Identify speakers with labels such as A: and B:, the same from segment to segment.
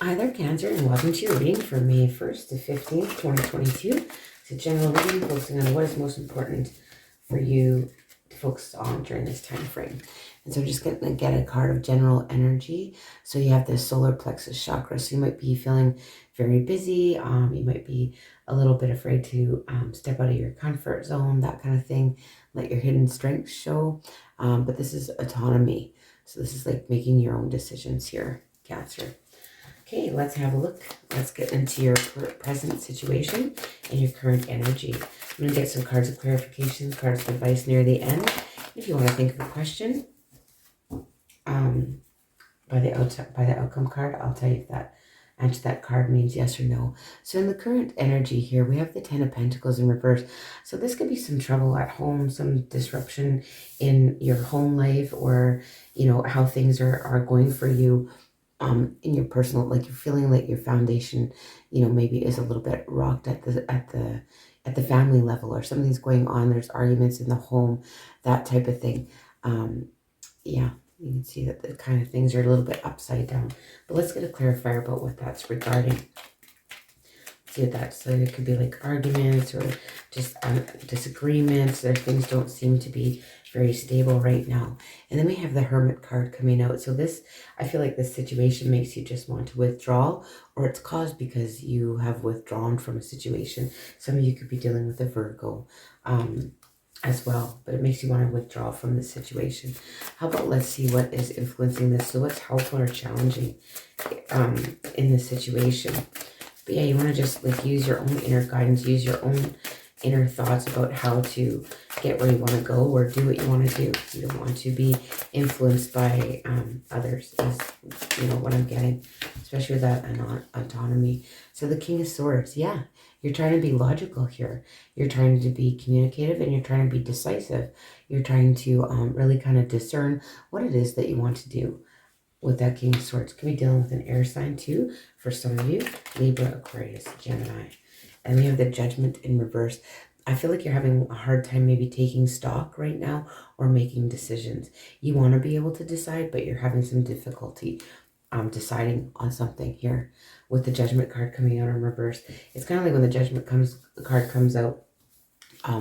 A: Hi there, Cancer, and welcome to your reading for May 1st to 15th, 2022. It's a general reading focusing on what is most important for you to focus on during this time frame. And so I'm just going to get a card of general energy. So you have the solar plexus chakra. So you might be feeling very busy. You might be a little bit afraid to step out of your comfort zone, that kind of thing. Let your hidden strengths show. But this is autonomy. So this is like making your own decisions here, Cancer. Okay, let's have a look. Let's get into your present situation and your current energy. I'm going to get some cards of clarification, cards of advice near the end. If you want to think of a question by the outcome card, I'll tell you if that answer that card means yes or no. So in the current energy here, we have the Ten of Pentacles in reverse. So this could be some trouble at home, some disruption in your home life, or, you know, how things are going for you. In your personal, like you're feeling like your foundation, you know, maybe is a little bit rocked at the family level, or something's going on. There's arguments in the home, that type of thing. Yeah, you can see that the kind of things are a little bit upside down. But let's get a clarifier about what that's regarding. See what that's, so it could be like arguments or just disagreements, or things don't seem to be very stable right now. And then we have the Hermit card coming out. So this, I feel like this situation makes you just want to withdraw, or it's caused because you have withdrawn from a situation. Some of you could be dealing with a Virgo as well, but it makes you want to withdraw from the situation. How about, let's see what is influencing this. So what's helpful or challenging in this situation? But yeah, you want to just like use your own inner guidance, use your own inner thoughts about how to get where you want to go, or do what you want to do. You don't want to be influenced by others, is, you know, what I'm getting, especially with that autonomy. So the King of Swords, yeah, you're trying to be logical here. You're trying to be communicative, and you're trying to be decisive. You're trying to really kind of discern what it is that you want to do. With that King of Swords, could be dealing with an air sign too for some of you, Libra, Aquarius, Gemini. And we have the Judgment in reverse. I feel like you're having a hard time maybe taking stock right now, or making decisions. You want to be able to decide, but you're having some difficulty deciding on something here. With the Judgment card coming out in reverse, it's kind of like when the Judgment card comes out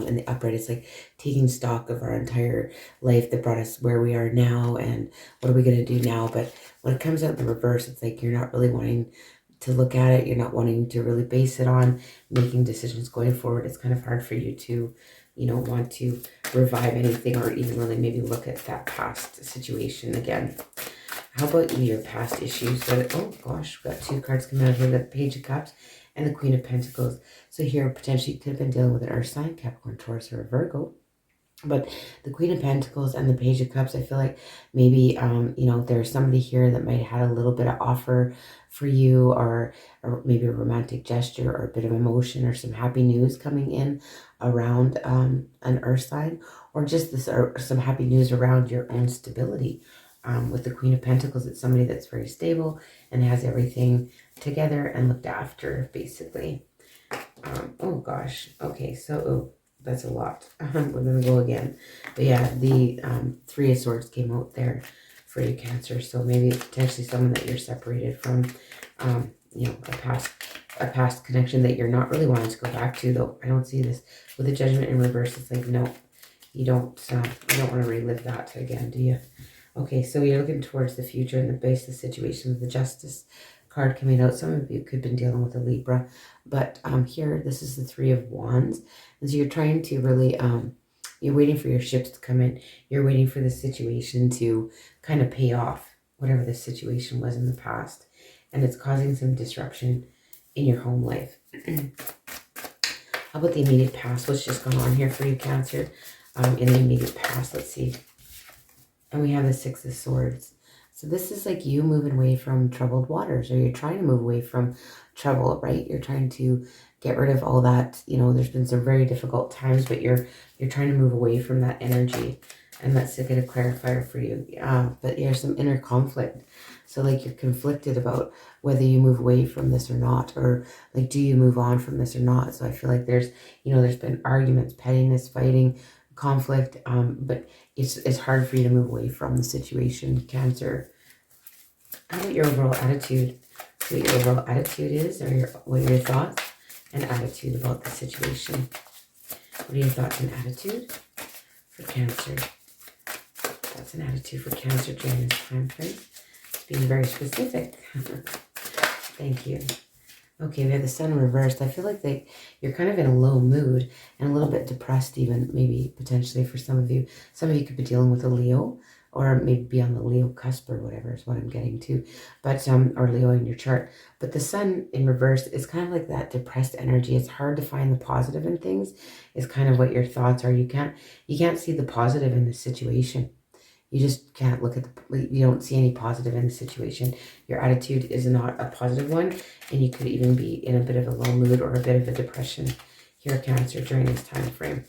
A: in the upright, it's like taking stock of our entire life that brought us where we are now, and what are we going to do now. But when it comes out in the reverse, it's like you're not really wanting to look at it. You're not wanting to really base it on making decisions going forward. It's kind of hard for you to, you know, want to revive anything, or even really maybe look at that past situation again. How about your past issues? But, oh gosh, we've got two cards coming out here, the Page of Cups and the Queen of Pentacles. So here, potentially, you could have been dealing with an Earth sign, Capricorn, Taurus, or a Virgo. But the Queen of Pentacles and the Page of Cups, I feel like maybe, you know, there's somebody here that might have had a little bit of offer for you, or maybe a romantic gesture, or a bit of emotion, or some happy news coming in around an Earth sign, or just this, or some happy news around your own stability. With the Queen of Pentacles, it's somebody that's very stable and has everything together and looked after, basically. Oh gosh, okay, so that's a lot. We're gonna go again. But yeah, the Three of Swords came out there for you, Cancer. So maybe potentially someone that you're separated from, you know, a past connection that you're not really wanting to go back to, though. I don't see this with the Judgment in reverse. It's like, no, you don't want to relive that again, do you? Okay, so you're looking towards the future and the base of the situation with the Justice card coming out. Some of you could have been dealing with a Libra, but here, this is the Three of Wands. And so you're trying to really, you're waiting for your ships to come in. You're waiting for the situation to kind of pay off, whatever the situation was in the past. And it's causing some disruption in your home life. How about the immediate past? What's just gone on here for you, Cancer? In the immediate past, let's see. And we have the Six of Swords. So this is like you moving away from troubled waters, or you're trying to move away from trouble, right? You're trying to get rid of all that, you know, there's been some very difficult times, but you're trying to move away from that energy. And let's get a clarifier for you. But there's some inner conflict. So like you're conflicted about whether you move away from this or not, or like, do you move on from this or not? So I feel like there's, you know, there's been arguments, pettiness, fighting, conflict, but it's hard for you to move away from the situation, Cancer. How about your overall attitude what your overall attitude is, or what are your thoughts and attitude about the situation. What are your thoughts and attitude for Cancer? Thoughts and attitude for Cancer during this time frame. It's being very specific. Thank you. Okay, we have the Sun reversed. I feel like you're kind of in a low mood and a little bit depressed even, maybe potentially for some of you. Some of you could be dealing with a Leo, or maybe be on the Leo cusp or whatever is what I'm getting to. But, or Leo in your chart. But the Sun in reverse is kind of like that depressed energy. It's hard to find the positive in things, is kind of what your thoughts are. You can't see the positive in the situation. You just can't look at you don't see any positive in the situation. Your attitude is not a positive one, and you could even be in a bit of a low mood or a bit of a depression here, Cancer, during this time frame.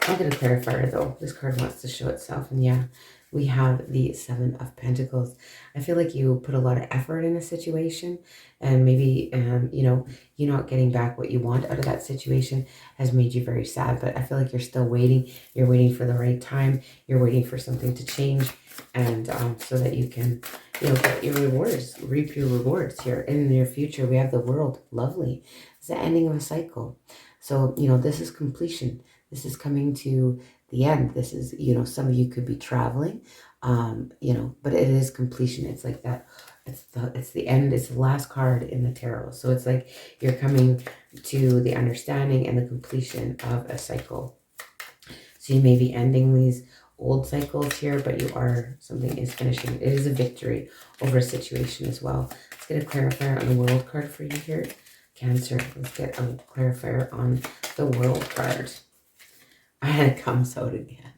A: I'll get a clarifier though. This card wants to show itself, and yeah, we have the Seven of Pentacles. I feel like you put a lot of effort in a situation, and maybe, you know, you not getting back what you want out of that situation has made you very sad. But I feel like you're still waiting. You're waiting for the right time. You're waiting for something to change, and so that you can, you know, get your rewards, reap your rewards here in the near future. We have the World. Lovely. It's the ending of a cycle. So, you know, this is completion. This is coming to the end. This is, you know, some of you could be traveling, you know, but it is completion. It's like that. It's the end. It's the last card in the tarot. So it's like you're coming to the understanding and the completion of a cycle. So you may be ending these old cycles here, but something is finishing. It is a victory over a situation as well. Let's get a clarifier on the World card for you here, Cancer. Let's get a clarifier on the World card. And it comes out again.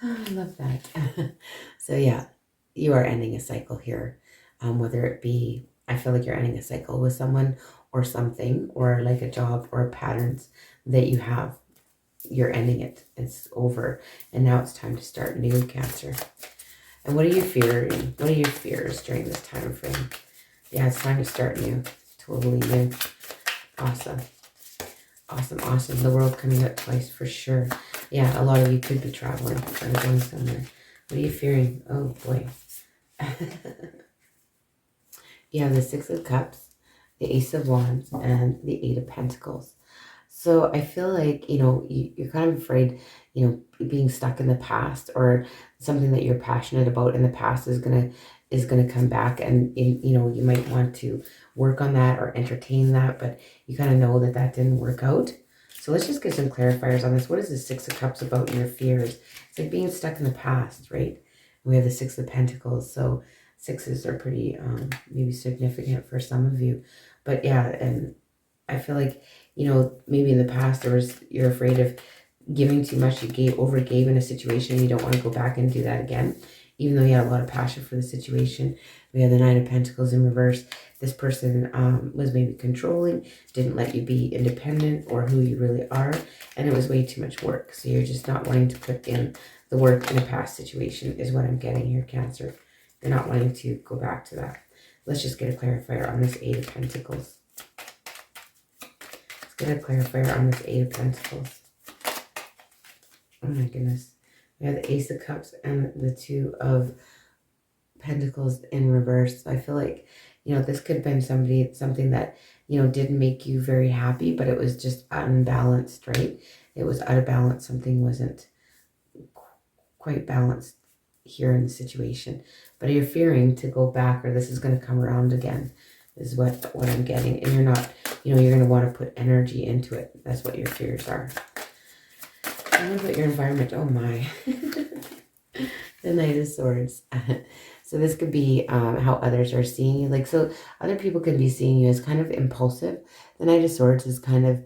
A: Oh, I love that. So yeah, you are ending a cycle here. Whether it be, I feel like you're ending a cycle with someone or something, or like a job or patterns that you have. You're ending it. It's over. And now it's time to start new, Cancer. And what are you fearing? What are your fears during this time frame? Yeah, it's time to start new. Totally new. Awesome. Awesome, awesome. The World coming up twice for sure. Yeah, a lot of you could be traveling or going somewhere. What are you fearing? Oh, boy. You have the Six of Cups, the Ace of Wands, and the Eight of Pentacles. So I feel like, you know, you're kind of afraid, you know, being stuck in the past, or something that you're passionate about in the past is gonna come back, and you know, you might want to work on that or entertain that, but you kind of know that didn't work out. So let's just get some clarifiers on this. What is the Six of Cups about in your fears? It's like being stuck in the past, right? We have the Six of Pentacles, so sixes are pretty maybe significant for some of you. But yeah, and I feel like, you know, maybe in the past you're afraid of giving too much. You overgave in a situation, and you don't want to go back and do that again, even though you had a lot of passion for the situation. We have the Nine of Pentacles in reverse. This person was maybe controlling, didn't let you be independent or who you really are, and it was way too much work. So you're just not wanting to put in the work in a past situation is what I'm getting here, Cancer. You're not wanting to go back to that. Let's just get a clarifier on this Eight of Pentacles. Let's get a clarifier on this Eight of Pentacles. Oh my goodness. We have the Ace of Cups and the Two of Pentacles in reverse. So I feel like, you know, this could have been something that, you know, didn't make you very happy, but it was just unbalanced, right? It was out of balance. Something wasn't quite balanced here in the situation. But you're fearing to go back, or this is going to come around again, is what I'm getting. And you're not, you know, you're going to want to put energy into it. That's what your fears are. And what about your environment? Oh my. The Knight of Swords. So this could be how others are seeing you. Like, so other people can be seeing you as kind of impulsive. The Knight of Swords is kind of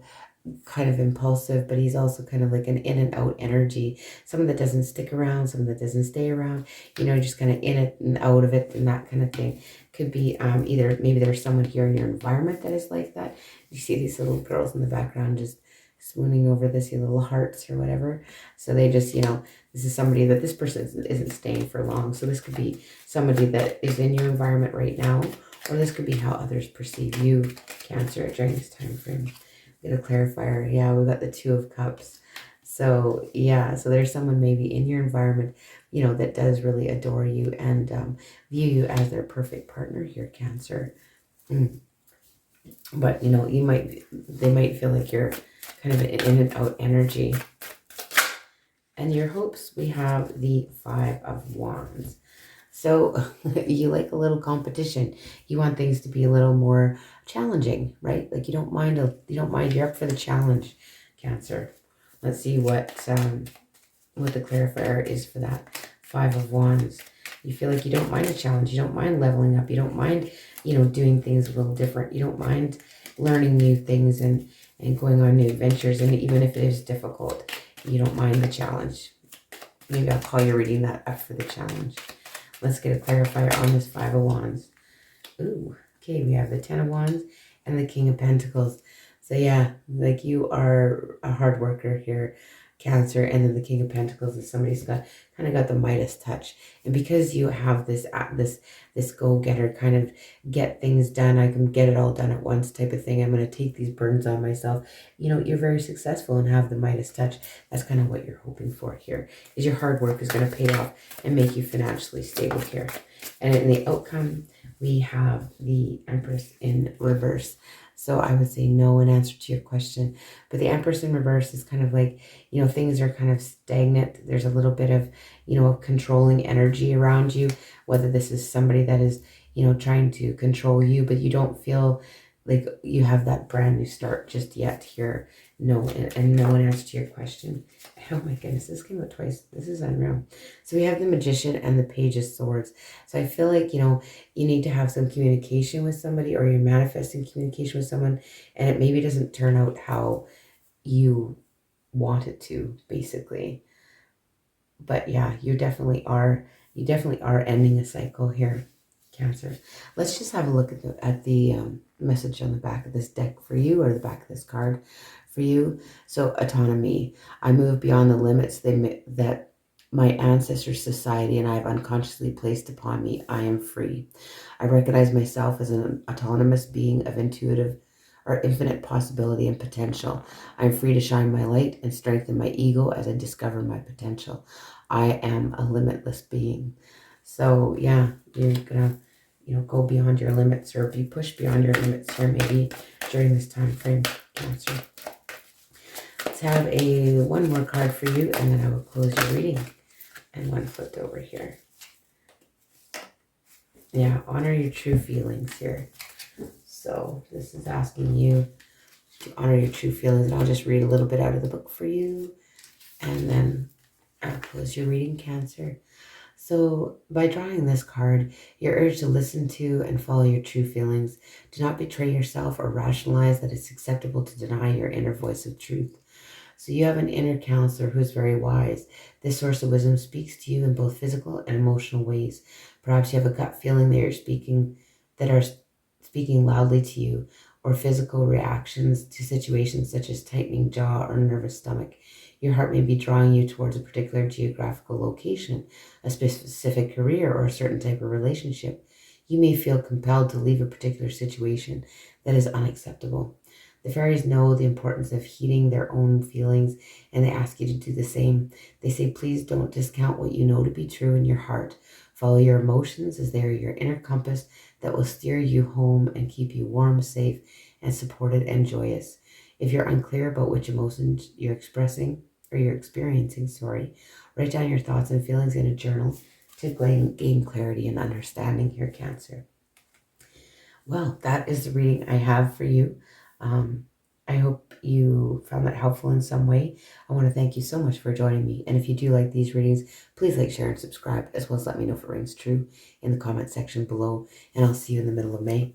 A: impulsive, but he's also kind of like an in and out energy. Someone that doesn't stick around, someone that doesn't stay around, you know, just kind of in it and out of it and that kind of thing. Could be either maybe there's someone here in your environment that is like that. You see these little girls in the background just swooning over this, your little hearts or whatever. So they just, you know, this is somebody that this person isn't staying for long. So this could be somebody that is in your environment right now, or this could be how others perceive you, Cancer, during this time frame. Get a clarifier. Yeah, we got the Two of Cups. So yeah, so there's someone maybe in your environment, that does really adore you and view you as their perfect partner here, Cancer. Mm. But they might feel like you're kind of an in and out energy. And your hopes, we have the Five of Wands. So you like a little competition. You want things to be a little more challenging, right? Like you don't mind. You're up for the challenge, Cancer. Let's see what the clarifier is for that Five of Wands. You feel like you don't mind a challenge. You don't mind leveling up. You don't mind, doing things a little different. You don't mind learning new things and going on new adventures. And even if it is difficult, you don't mind the challenge. Maybe I'll call your reading that up for the challenge. Let's get a clarifier on this Five of Wands. Ooh, okay, we have the Ten of Wands and the King of Pentacles. So yeah, like you are a hard worker here, Cancer, and then the King of Pentacles is somebody's got the Midas touch. And because you have this go-getter kind of get things done, I can get it all done at once type of thing. I'm going to take these burdens on myself. You're very successful and have the Midas touch. That's kind of what you're hoping for here, is your hard work is going to pay off and make you financially stable here. And in the outcome, we have the Empress in reverse. So I would say no in answer to your question. But the Empress in reverse is kind of like, things are kind of stagnant. There's a little bit of, a controlling energy around you, whether this is somebody that is, trying to control you, but you don't feel like you have that brand new start just yet here. No, and no one answered to your question. Oh my goodness, this came out twice. This is unreal. So we have the Magician and the Page of Swords. So I feel like, you need to have some communication with somebody, or you're manifesting communication with someone, and it maybe doesn't turn out how you want it to, basically. But yeah, you definitely are ending a cycle here, Cancer. Let's just have a look at the message on the back of this deck for you, or the back of this card for you. So autonomy. I move beyond the limits that my ancestors' society and I have unconsciously placed upon me. I am free. I recognize myself as an autonomous being of intuitive or infinite possibility and potential. I am free to shine my light and strengthen my ego as I discover my potential. I am a limitless being. So yeah, you're gonna, go beyond your limits, or be pushed beyond your limits here maybe during this time frame, Cancer. Let's have one more card for you, and then I will close your reading. And one flipped over here. Yeah, honor your true feelings here. So this is asking you to honor your true feelings. And I'll just read a little bit out of the book for you, and then I'll close your reading, Cancer. So by drawing this card, you're urged to listen to and follow your true feelings. Do not betray yourself or rationalize that it's acceptable to deny your inner voice of truth. So you have an inner counselor who is very wise. This source of wisdom speaks to you in both physical and emotional ways. Perhaps you have a gut feeling that are speaking loudly to you, or physical reactions to situations such as tightening jaw or nervous stomach. Your heart may be drawing you towards a particular geographical location, a specific career, or a certain type of relationship. You may feel compelled to leave a particular situation that is unacceptable. The fairies know the importance of heeding their own feelings, and they ask you to do the same. They say, please don't discount what you know to be true in your heart. Follow your emotions, as they are your inner compass that will steer you home and keep you warm, safe, and supported and joyous. If you're unclear about which emotions you're experiencing, write down your thoughts and feelings in a journal to gain clarity and understanding here, Cancer. Well, that is the reading I have for you. I hope you found that helpful in some way. I want to thank you so much for joining me. And if you do like these readings, please like, share, and subscribe, as well as let me know if it rings true in the comment section below. And I'll see you in the middle of May.